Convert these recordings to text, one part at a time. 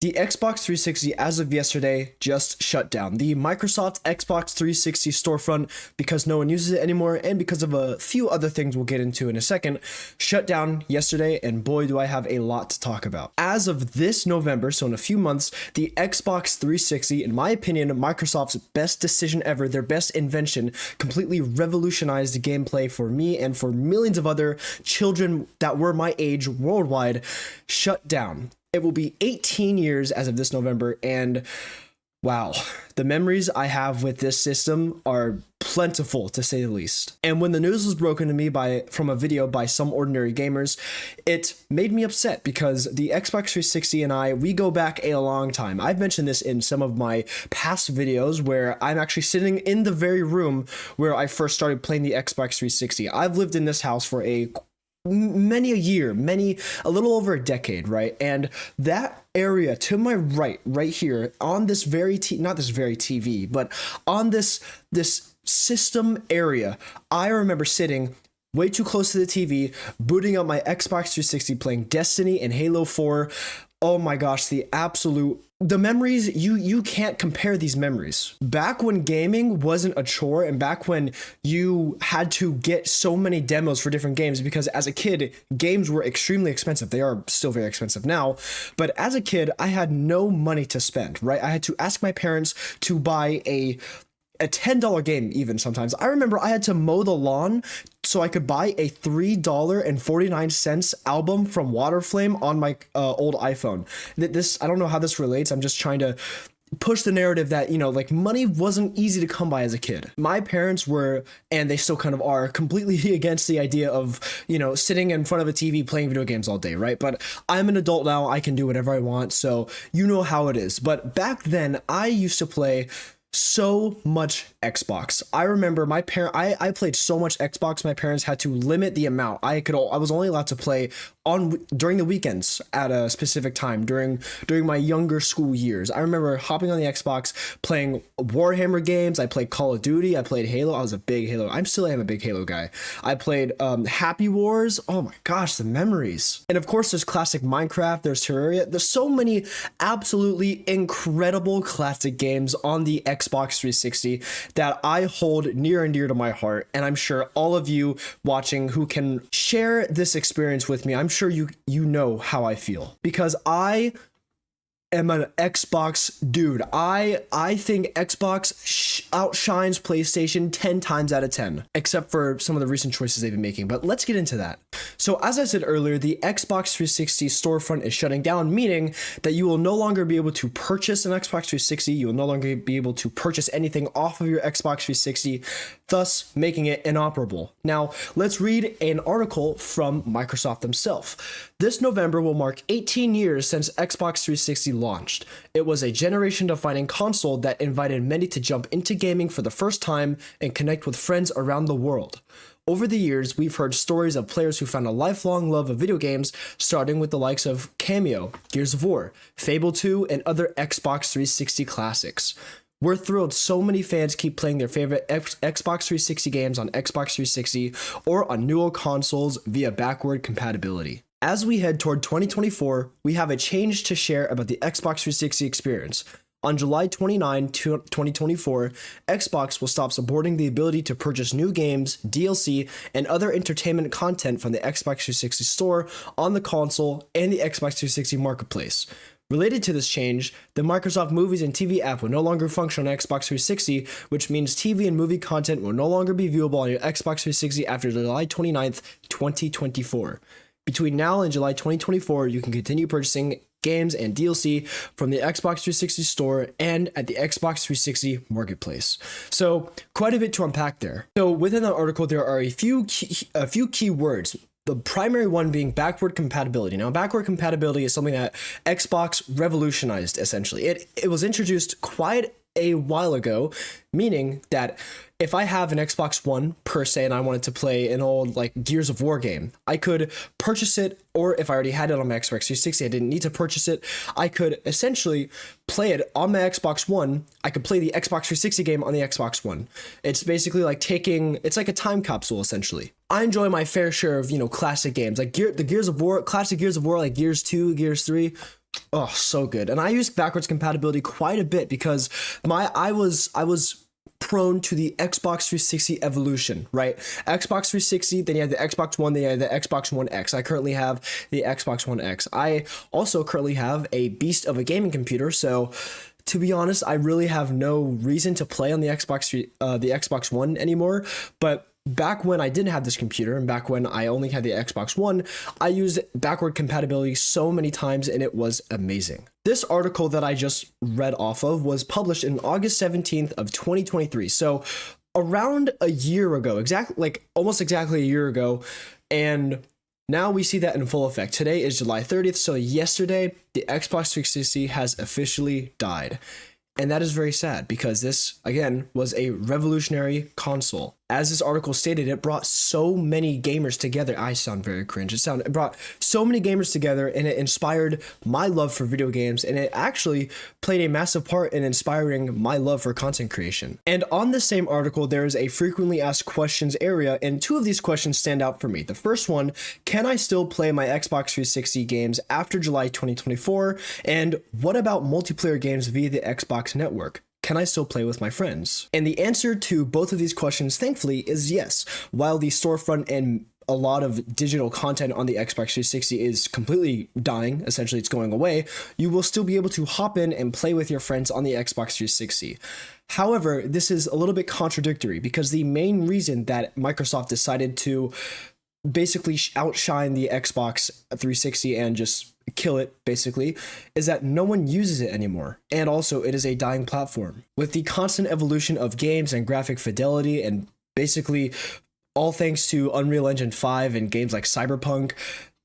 The Xbox 360 as of yesterday just shut down. The Microsoft Xbox 360 storefront, because no one uses it anymore and because of a few other things we'll get into in a second, shut down yesterday, and boy do I have a lot to talk about. As of this November, so in a few months, the Xbox 360, in my opinion, Microsoft's best decision ever, their best invention, completely revolutionized the gameplay for me and for millions of other children that were my age worldwide, shut down. It will be 18 years as of this November, and wow, the memories I have with this system are plentiful, to say the least. And when the news was broken to me from a video by some ordinary gamers, it made me upset because the Xbox 360 and we go back a long time. I've mentioned this in some of my past videos where I'm actually sitting in the very room where I first started playing the Xbox 360. I've lived in this house for many a year, a little over a decade, right? And that area to my right here on this very not this very TV, but on this system area, I remember sitting way too close to the TV, booting up my Xbox 360, playing Destiny and Halo 4. Oh my gosh, the memories, you can't compare these memories. Back when gaming wasn't a chore, and back when you had to get so many demos for different games, because as a kid, games were extremely expensive. They are still very expensive now, but as a kid, I had no money to spend, right? I had to ask my parents to buy a $10 game even sometimes. I remember I had to mow the lawn so I could buy a $3.49 album from Waterflame on my old iPhone. I don't know how this relates. I'm just trying to push the narrative that, like, money wasn't easy to come by as a kid. My parents were, and they still kind of are, completely against the idea of, sitting in front of a TV playing video games all day, right? But I'm an adult now. I can do whatever I want. So you know how it is. But back then I used to play so much Xbox. I remember I played so much Xbox, my parents had to limit the amount. I was only allowed to play during the weekends at a specific time during my younger school years. I remember hopping on the Xbox, playing Warhammer games. I played Call of Duty. I played Halo. I was a big Halo. I still am a big Halo guy. I played Happy Wars. Oh my gosh, the memories. And of course, there's classic Minecraft. There's Terraria. There's so many absolutely incredible classic games on the Xbox 360 that I hold near and dear to my heart. And I'm sure all of you watching who can share this experience with me, I'm sure you know how I feel, because I am an Xbox dude. I think Xbox outshines PlayStation 10 times out of 10, except for some of the recent choices they've been making. But let's get into that. So as I said earlier, the Xbox 360 storefront is shutting down, meaning that you will no longer be able to purchase an Xbox 360. You will no longer be able to purchase anything off of your Xbox 360, thus making it inoperable. Now, let's read an article from Microsoft themselves. This November will mark 18 years since Xbox 360 launched. It was a generation-defining console that invited many to jump into gaming for the first time and connect with friends around the world. Over the years, we've heard stories of players who found a lifelong love of video games, starting with the likes of Cameo, Gears of War, Fable 2, and other Xbox 360 classics. We're thrilled so many fans keep playing their favorite Xbox 360 games on Xbox 360 or on newer consoles via backward compatibility. As we head toward 2024, we have a change to share about the Xbox 360 experience. On July 29, 2024, Xbox will stop supporting the ability to purchase new games, DLC, and other entertainment content from the Xbox 360 store on the console and the Xbox 360 marketplace. Related to this change, the Microsoft Movies and TV app will no longer function on Xbox 360, which means TV and movie content will no longer be viewable on your Xbox 360 after July 29th, 2024. Between now and July 2024, you can continue purchasing games and DLC from the Xbox 360 store and at the Xbox 360 marketplace. So quite a bit to unpack there. So within the article, there are a few key words. The primary one being backward compatibility. Now, backward compatibility is something that Xbox revolutionized, essentially. It was introduced quite a while ago, meaning that if I have an Xbox One per se and I wanted to play an old like Gears of War game, I could purchase it, or if I already had it on my Xbox 360, I didn't need to purchase it. I could essentially play it on my Xbox One. I could play the Xbox 360 game on the Xbox One. It's basically like it's like a time capsule essentially. I enjoy my fair share of, classic games like the Gears of War, classic Gears of War, like Gears 2, Gears 3. Oh, so good. And I use backwards compatibility quite a bit because I was prone to the Xbox 360 evolution, right? Xbox 360, then you had the Xbox One, then you had the Xbox One X. I currently have the Xbox One X. I also currently have a beast of a gaming computer, so to be honest, I really have no reason to play on the Xbox One anymore. But back when I didn't have this computer and back when I only had the Xbox One, I used backward compatibility so many times and it was amazing. This article that I just read off of was published in August 17th of 2023. So around a year ago, exactly like almost exactly a year ago, and now we see that in full effect. Today is July 30th, so yesterday the Xbox 360 has officially died. And that is very sad because this, again, was a revolutionary console. As this article stated, it brought so many gamers together. I sound very cringe. It brought so many gamers together and it inspired my love for video games. And it actually played a massive part in inspiring my love for content creation. And on the same article, there is a frequently asked questions area. And two of these questions stand out for me. The first one, can I still play my Xbox 360 games after July 2024? And what about multiplayer games via the Xbox network? Can I still play with my friends? And the answer to both of these questions, thankfully, is yes. While the storefront and a lot of digital content on the Xbox 360 is completely dying, essentially it's going away, you will still be able to hop in and play with your friends on the Xbox 360. However, this is a little bit contradictory because the main reason that Microsoft decided to basically outshine the Xbox 360 and just kill it basically is that no one uses it anymore, and also it is a dying platform. With the constant evolution of games and graphic fidelity, and basically all thanks to Unreal Engine 5 and games like Cyberpunk,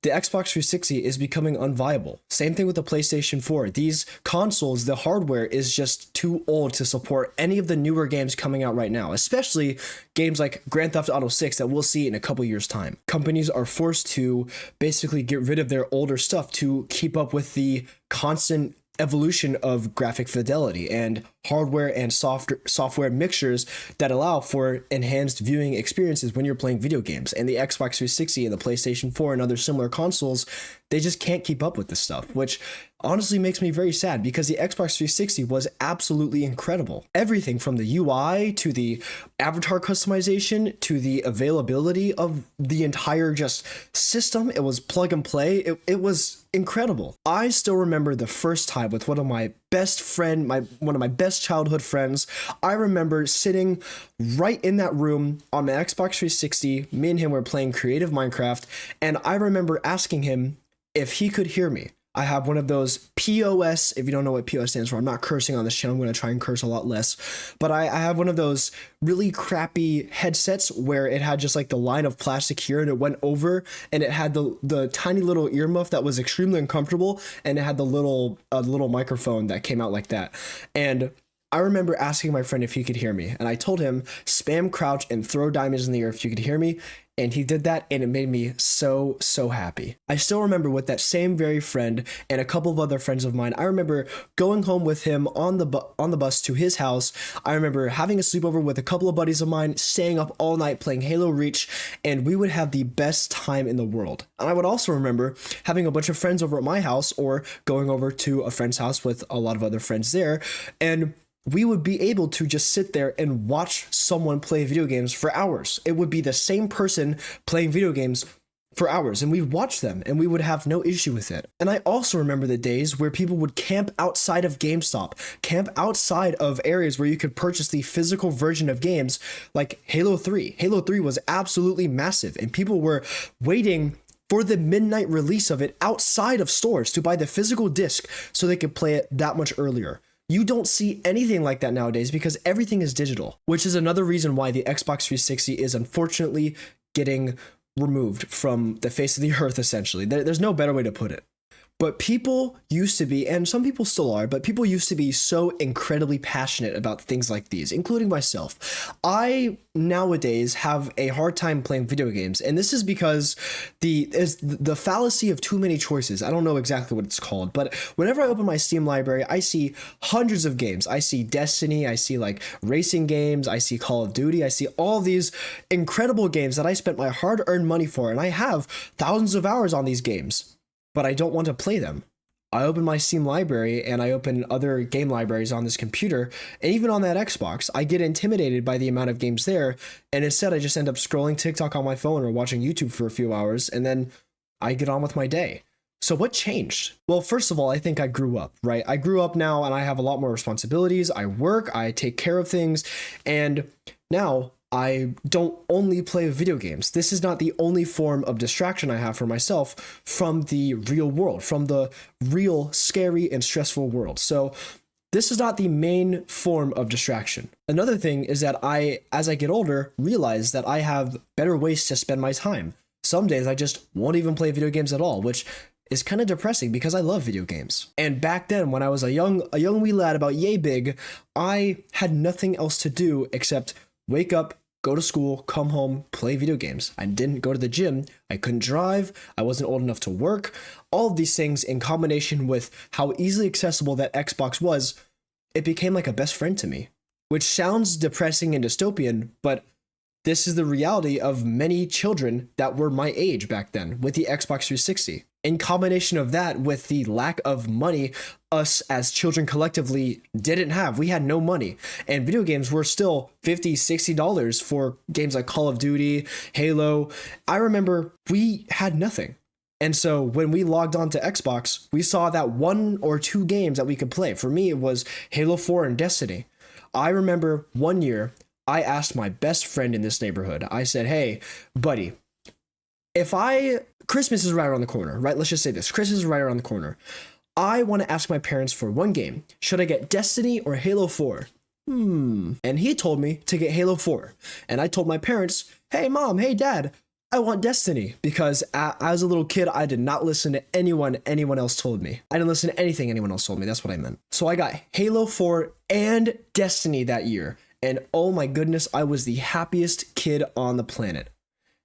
the Xbox 360 is becoming unviable. Same thing with the PlayStation 4. These consoles, the hardware is just too old to support any of the newer games coming out right now, especially games like Grand Theft Auto 6 that we'll see in a couple years' time. Companies are forced to basically get rid of their older stuff to keep up with the constant evolution of graphic fidelity and hardware and software mixtures that allow for enhanced viewing experiences when you're playing video games. And the Xbox 360 and the PlayStation 4 and other similar consoles, they just can't keep up with this stuff, which honestly makes me very sad because the Xbox 360 was absolutely incredible. Everything from the UI to the avatar customization to the availability of the entire just system, it was plug and play. It was incredible. I still remember the first time with one of my best childhood friends. I remember sitting right in that room on my Xbox 360. Me and him were playing creative Minecraft, and I remember asking him if he could hear me. I have one of those POS, if you don't know what POS stands for, I'm not cursing on this channel, I'm going to try and curse a lot less, but I have one of those really crappy headsets where it had just like the line of plastic here and it went over, and it had the tiny little earmuff that was extremely uncomfortable, and it had the little microphone that came out like that. And I remember asking my friend if he could hear me, and I told him spam crouch and throw diamonds in the air if you could hear me, and he did that, and it made me so happy. I still remember with that same very friend and a couple of other friends of mine, I remember going home with him on the bus to his house. I remember having a sleepover with a couple of buddies of mine, staying up all night playing Halo Reach, and we would have the best time in the world. And I would also remember having a bunch of friends over at my house or going over to a friend's house with a lot of other friends there, and we would be able to just sit there and watch someone play video games for hours. It would be the same person playing video games for hours, and we'd watch them and we would have no issue with it. And I also remember the days where people would camp outside of GameStop, camp outside of areas where you could purchase the physical version of games like Halo 3. Halo 3 was absolutely massive, and people were waiting for the midnight release of it outside of stores to buy the physical disc so they could play it that much earlier. You don't see anything like that nowadays because everything is digital, which is another reason why the Xbox 360 is unfortunately getting removed from the face of the earth, essentially. There's no better way to put it. But people used to be, and some people still are, but people used to be so incredibly passionate about things like these, including myself. I nowadays have a hard time playing video games, and this is because the fallacy of too many choices. I don't know exactly what it's called, but whenever I open my Steam library, I see hundreds of games. I see Destiny, I see like racing games, I see Call of Duty, I see all these incredible games that I spent my hard-earned money for, and I have thousands of hours on these games, but I don't want to play them. I open my Steam library and I open other game libraries on this computer, and even on that Xbox, I get intimidated by the amount of games there, and instead I just end up scrolling TikTok on my phone or watching YouTube for a few hours, and then I get on with my day. So what changed? Well, first of all, I think I grew up, right? I grew up now and I have a lot more responsibilities. I work, I take care of things, and now I don't only play video games. This is not the only form of distraction I have for myself from the real world, from the real scary and stressful world. So this is not the main form of distraction. Another thing is that as I get older, realize that I have better ways to spend my time. Some days I just won't even play video games at all, which is kind of depressing because I love video games. And back then, when I was a young wee lad about yay big, I had nothing else to do except wake up, go to school, come home, play video games. I didn't go to the gym. I couldn't drive. I wasn't old enough to work. All of these things in combination with how easily accessible that Xbox was, it became like a best friend to me, which sounds depressing and dystopian, but this is the reality of many children that were my age back then with the Xbox 360. In combination of that with the lack of money us as children collectively didn't have. We had no money, and video games were still $50, $60 for games like Call of Duty, Halo. I remember we had nothing. And so when we logged on to Xbox, we saw that 1 or 2 games that we could play. For me, it was Halo 4 and Destiny. I remember one year I asked my best friend in this neighborhood, I said, hey, buddy, Christmas is right around the corner, right? Let's just say this. Christmas is right around the corner. I want to ask my parents for one game. Should I get Destiny or Halo 4? And he told me to get Halo 4. And I told my parents, hey, mom, hey, dad, I want Destiny. Because as a little kid, I did not listen to anyone else told me. I didn't listen to anything anyone else told me. That's what I meant. So I got Halo 4 and Destiny that year. And oh my goodness, I was the happiest kid on the planet.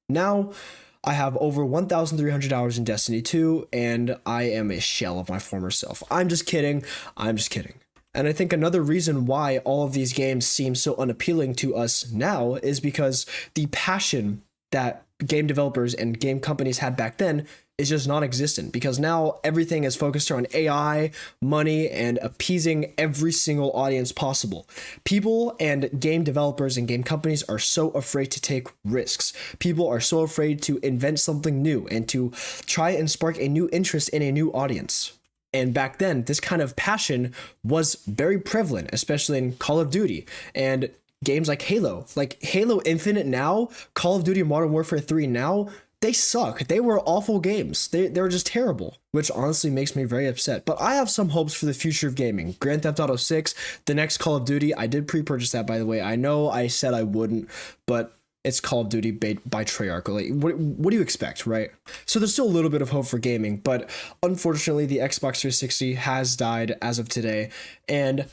Now, I have over 1,300 hours in Destiny 2, and I am a shell of my former self. I'm just kidding. And I think another reason why all of these games seem so unappealing to us now is because the passion that game developers and game companies had back then is just non-existent, because now everything is focused around AI, money, and appeasing every single audience possible. People and game developers and game companies are so afraid to take risks. People are so afraid to invent something new and to try and spark a new interest in a new audience. And back then, this kind of passion was very prevalent, especially in Call of Duty and games like Halo Infinite now, Call of Duty Modern Warfare 3 now. They suck. They were awful games. They were just terrible, which honestly makes me very upset. But I have some hopes for the future of gaming. Grand Theft Auto 6, the next Call of Duty. I did pre-purchase that, by the way. I know I said I wouldn't, but it's Call of Duty by Treyarch. Like, what do you expect, right? So there's still a little bit of hope for gaming, but unfortunately, the Xbox 360 has died as of today, and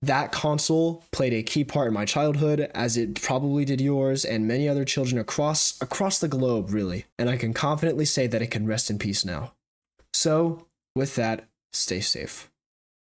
that console played a key part in my childhood, as it probably did yours and many other children across the globe, really. And I can confidently say that it can rest in peace now. So, with that, stay safe.